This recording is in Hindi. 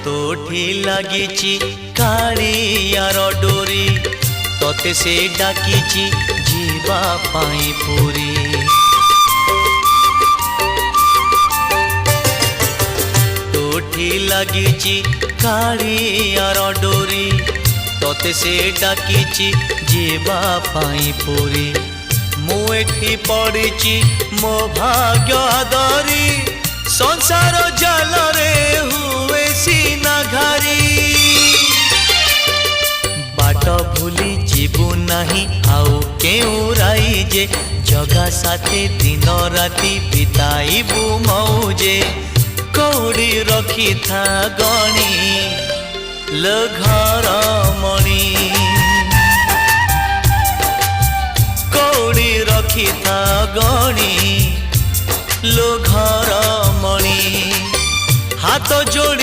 तोठी लागिची कालियार डोरी तोते से डाकिची जीवा पाई पुरी। तोठी लागिची कालियार डोरी तोते से डाकिची जीवा पाई पुरी। मु एठी पड़िची मो भाग्य आदरी संसार जाल रे हुए सीना घारी। बाट भूली जीवु नहीं आउ केउ राई जे जगा साथे दिन राति बिताइबु मौजे। कौड़ी रखी था गणी लो घर मणि कौड़ी रखी था गणी लो घर मणि हाथ जोड़ी